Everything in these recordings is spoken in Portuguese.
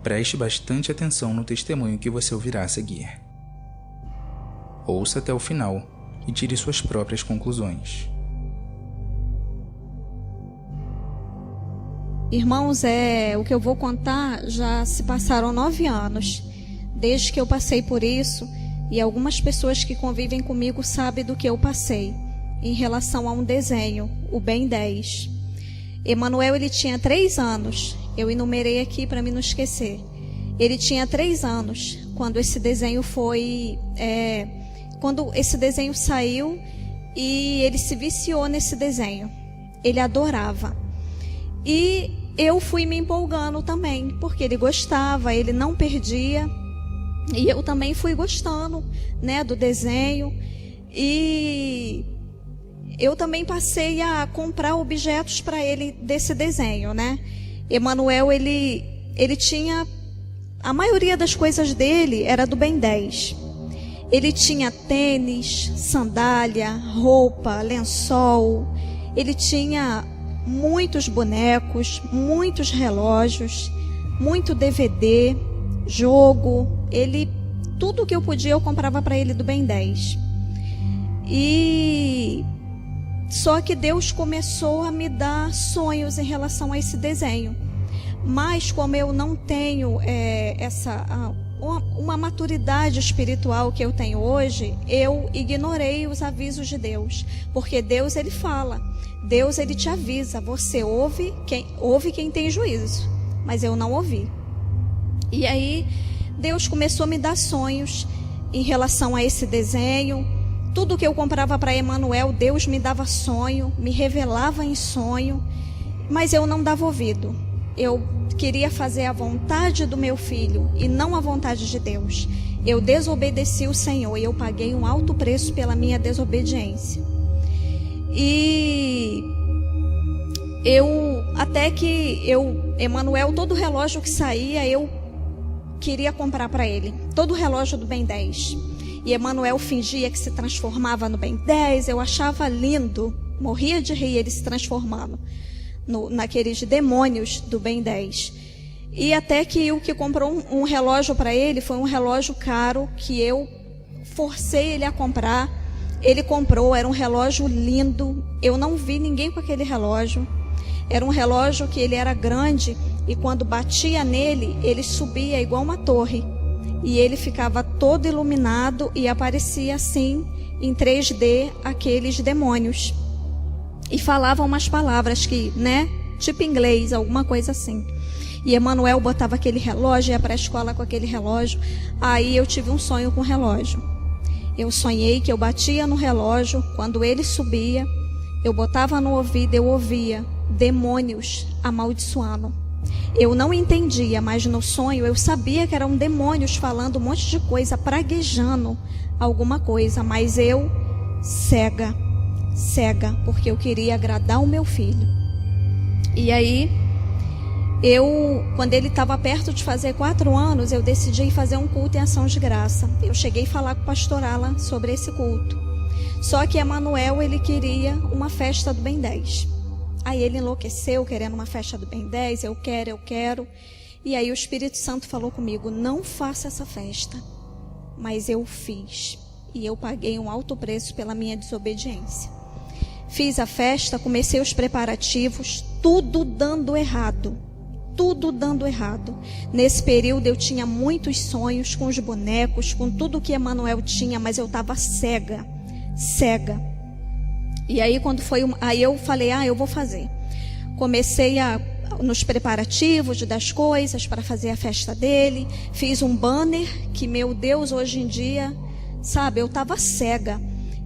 Preste bastante atenção no testemunho que você ouvirá a seguir. Ouça até o final e tire suas próprias conclusões. Irmãos, o que eu vou contar já se passaram 9 anos, desde que eu passei por isso, e algumas pessoas que convivem comigo sabem do que eu passei, em relação a um desenho, o Ben 10. Emanuel, ele tinha 3 anos, eu enumerei aqui para me não esquecer. Ele tinha 3 anos quando esse desenho quando esse desenho saiu, e ele se viciou nesse desenho. Ele adorava. E eu fui me empolgando também, porque ele gostava, ele não perdia. E eu também fui gostando, né, do desenho. E eu também passei a comprar objetos para ele desse desenho, né? Emanuel, ele tinha... A maioria das coisas dele era do Ben 10. Ele tinha tênis, sandália, roupa, lençol. Ele tinha muitos bonecos, muitos relógios, muito DVD, jogo. Tudo que eu podia eu comprava para ele do Ben 10. E só que Deus começou a me dar sonhos em relação a esse desenho. Mas como eu não tenho uma maturidade espiritual que eu tenho hoje, eu ignorei os avisos de Deus. Porque Deus, ele fala, Deus, ele te avisa, você ouve quem tem juízo. Mas eu não ouvi. E aí Deus começou a me dar sonhos em relação a esse desenho. Tudo que eu comprava para Emanuel, Deus me dava sonho, me revelava em sonho, mas eu não dava ouvido. Eu queria fazer a vontade do meu filho e não a vontade de Deus. Eu desobedeci o Senhor e eu paguei um alto preço pela minha desobediência. E Emanuel, todo relógio que saía, eu queria comprar para ele. Todo relógio do Ben 10. E Emanuel fingia que se transformava no Ben 10. Eu achava lindo. Morria de rir ele se transformando naqueles demônios do Ben 10. E até que o que comprou um relógio para ele foi um relógio caro que eu forcei ele a comprar. Ele comprou, era um relógio lindo. Eu não vi ninguém com aquele relógio. Era um relógio que ele era grande e quando batia nele, ele subia igual uma torre. E ele ficava todo iluminado e aparecia assim, em 3D, aqueles demônios. E falavam umas palavras que, né, tipo inglês, alguma coisa assim. E Emanuel botava aquele relógio, ia para a escola com aquele relógio. Aí eu tive um sonho com o relógio. Eu sonhei que eu batia no relógio, quando ele subia, eu botava no ouvido, eu ouvia demônios amaldiçoando. Eu não entendia, mas no sonho eu sabia que eram demônios falando um monte de coisa, praguejando alguma coisa, mas eu cega, porque eu queria agradar o meu filho. E aí, quando ele estava perto de fazer 4 anos, eu decidi fazer um culto em ação de graça. Eu cheguei a falar com o pastor Alan sobre esse culto. Só que Emanuel, ele queria uma festa do Ben 10. Aí ele enlouqueceu querendo uma festa do Ben 10, eu quero. E aí o Espírito Santo falou comigo, não faça essa festa. Mas eu fiz. E eu paguei um alto preço pela minha desobediência. Fiz a festa, comecei os preparativos, tudo dando errado. Nesse período eu tinha muitos sonhos com os bonecos, com tudo que Emanuel tinha, mas eu estava cega. E aí aí eu falei, eu vou fazer. Comecei nos preparativos das coisas para fazer a festa dele. Fiz um banner que, meu Deus, hoje em dia, sabe, eu estava cega.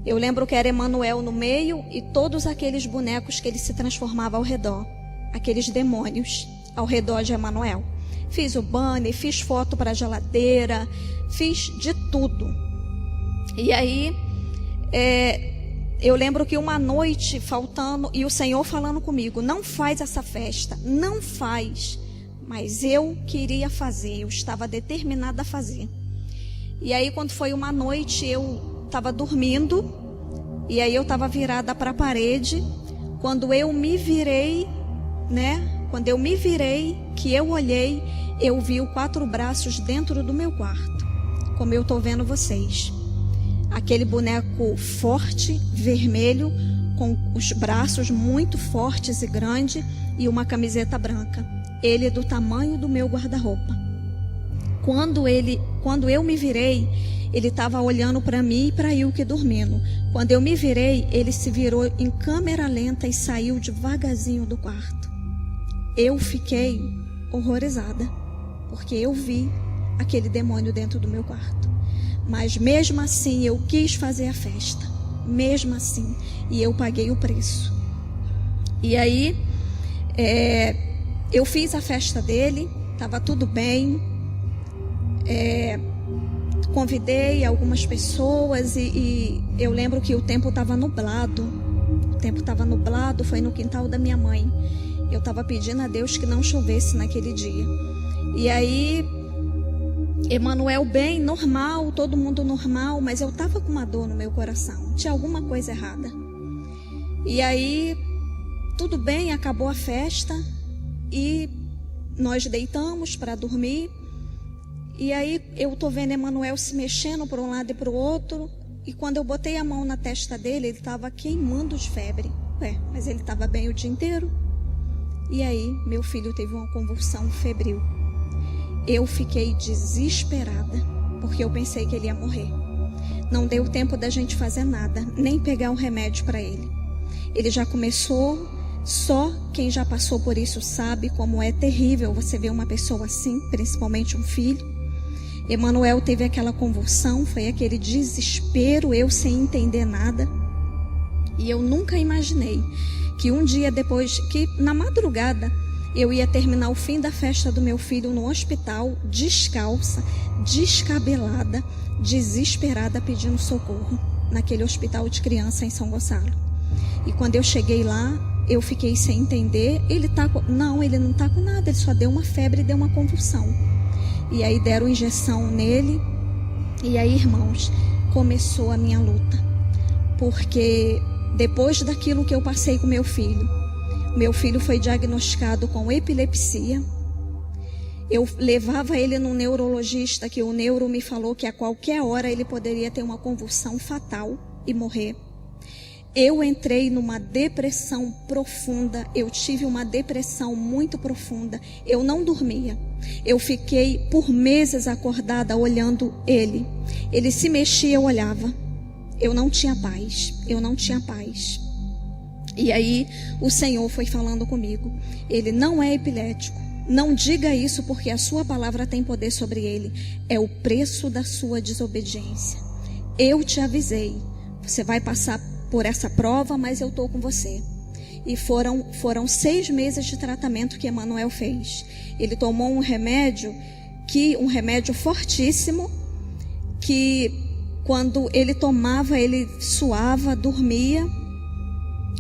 Eu lembro que era Emanuel no meio e todos aqueles bonecos que ele se transformava ao redor. Aqueles demônios ao redor de Emanuel. Fiz o banner, fiz foto para a geladeira, fiz de tudo. E aí, eu lembro que uma noite faltando, e o Senhor falando comigo, não faz essa festa, não faz. Mas eu queria fazer, eu estava determinada a fazer. E aí quando foi uma noite, eu estava dormindo, e aí eu estava virada para a parede. Quando eu me virei, né, Quando eu me virei, que eu olhei, eu vi 4 braços dentro do meu quarto, como eu estou vendo vocês. Aquele boneco forte, vermelho, com os braços muito fortes e grandes e uma camiseta branca. Ele é do tamanho do meu guarda-roupa. Quando eu me virei, ele estava olhando para mim e para Ilke dormindo. Quando eu me virei, ele se virou em câmera lenta e saiu devagarzinho do quarto. Eu fiquei horrorizada, porque eu vi aquele demônio dentro do meu quarto. Mas mesmo assim eu quis fazer a festa, mesmo assim, e eu paguei o preço. E aí eu fiz a festa dele, estava tudo bem, convidei algumas pessoas e eu lembro que o tempo estava nublado. O tempo estava nublado, foi no quintal da minha mãe. Eu estava pedindo a Deus que não chovesse naquele dia. E aí, Emanuel bem, normal, todo mundo normal, mas eu estava com uma dor no meu coração. Tinha alguma coisa errada. E aí, tudo bem, acabou a festa e nós deitamos para dormir. E aí eu tô vendo Emanuel se mexendo para um lado e para o outro. E quando eu botei a mão na testa dele, ele estava queimando de febre. Mas ele estava bem o dia inteiro. E aí meu filho teve uma convulsão febril. Eu fiquei desesperada, porque eu pensei que ele ia morrer. Não deu tempo da gente fazer nada, nem pegar um remédio para ele. Ele já começou, só quem já passou por isso sabe como é terrível você ver uma pessoa assim, principalmente um filho. Emanuel teve aquela convulsão, foi aquele desespero, eu sem entender nada. E eu nunca imaginei que um dia depois, que na madrugada, eu ia terminar o fim da festa do meu filho no hospital, descalça, descabelada, desesperada, pedindo socorro, naquele hospital de criança em São Gonçalo. E quando eu cheguei lá, eu fiquei sem entender. Não, ele não está com nada, ele só deu uma febre e deu uma convulsão. E aí deram injeção nele. E aí, irmãos, começou a minha luta. Porque depois daquilo que eu passei com meu filho foi diagnosticado com epilepsia. Eu levava ele num neurologista, que o neuro me falou que a qualquer hora ele poderia ter uma convulsão fatal e morrer. Eu entrei numa depressão profunda, eu tive uma depressão muito profunda, eu não dormia. Eu fiquei por meses acordada olhando ele. Ele se mexia, eu olhava. Eu não tinha paz. E aí o Senhor foi falando comigo. Ele não é epilético. Não diga isso, porque a sua palavra tem poder sobre ele. É o preço da sua desobediência. Eu te avisei. Você vai passar por essa prova, mas eu estou com você. E foram 6 meses de tratamento que Emanuel fez. Ele tomou um remédio fortíssimo, que quando ele tomava, ele suava, dormia.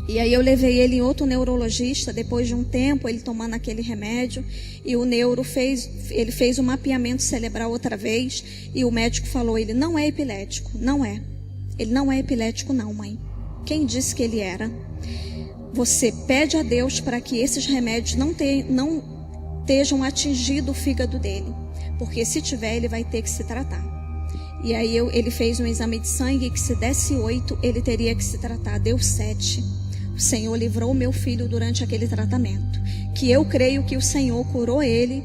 E aí eu levei ele em outro neurologista, depois de um tempo, ele tomando aquele remédio, e o neuro fez um mapeamento cerebral outra vez, e o médico falou, ele não é epilético, não é. Ele não é epilético não, mãe. Quem disse que ele era? Você pede a Deus para que esses remédios não estejam atingindo o fígado dele, porque se tiver, ele vai ter que se tratar. E aí ele fez um exame de sangue que se desse 8, ele teria que se tratar. Deu 7. O Senhor livrou meu filho durante aquele tratamento. Que eu creio que o Senhor curou ele,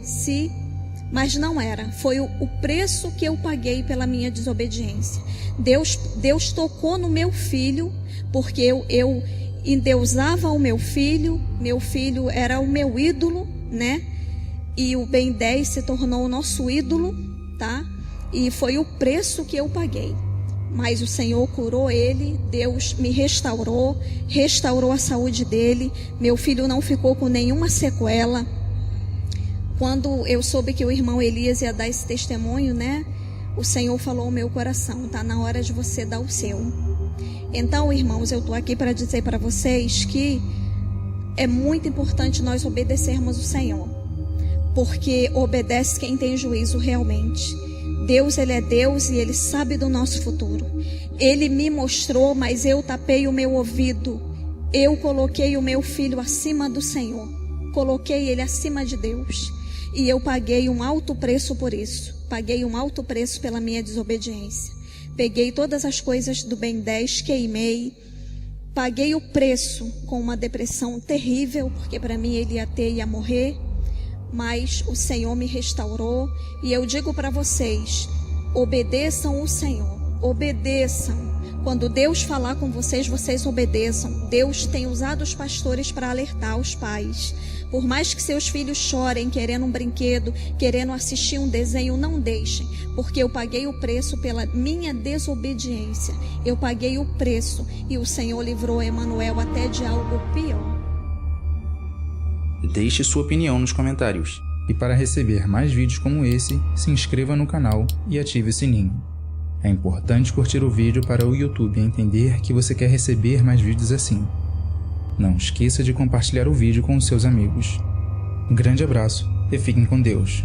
mas não era. Foi o preço que eu paguei pela minha desobediência. Deus tocou no meu filho, porque eu endeusava o meu filho era o meu ídolo, né? E o Ben 10 se tornou o nosso ídolo, tá? E foi o preço que eu paguei. Mas o Senhor curou ele, Deus me restaurou a saúde dele. Meu filho não ficou com nenhuma sequela. Quando eu soube que o irmão Elias ia dar esse testemunho, né? O Senhor falou ao meu coração, tá na hora de você dar o seu. Então, irmãos, eu estou aqui para dizer para vocês que é muito importante nós obedecermos o Senhor. Porque obedece quem tem juízo realmente. Deus, Ele é Deus e Ele sabe do nosso futuro. Ele me mostrou, mas eu tapei o meu ouvido. Eu coloquei o meu filho acima do Senhor. coloquei ele acima de Deus. E eu paguei um alto preço por isso. Paguei um alto preço pela minha desobediência. Peguei todas as coisas do Ben 10, queimei. Paguei o preço com uma depressão terrível, porque para mim ele ia morrer. Mas o Senhor me restaurou. E eu digo para vocês, obedeçam o Senhor. Obedeçam. Quando Deus falar com vocês, vocês obedeçam. Deus tem usado os pastores para alertar os pais. Por mais que seus filhos chorem, querendo um brinquedo, querendo assistir um desenho, não deixem. Porque eu paguei o preço pela minha desobediência. Eu paguei o preço e o Senhor livrou Emanuel até de algo pior. Deixe sua opinião nos comentários. E para receber mais vídeos como esse, se inscreva no canal e ative o sininho. É importante curtir o vídeo para o YouTube entender que você quer receber mais vídeos assim. Não esqueça de compartilhar o vídeo com os seus amigos. Um grande abraço e fiquem com Deus.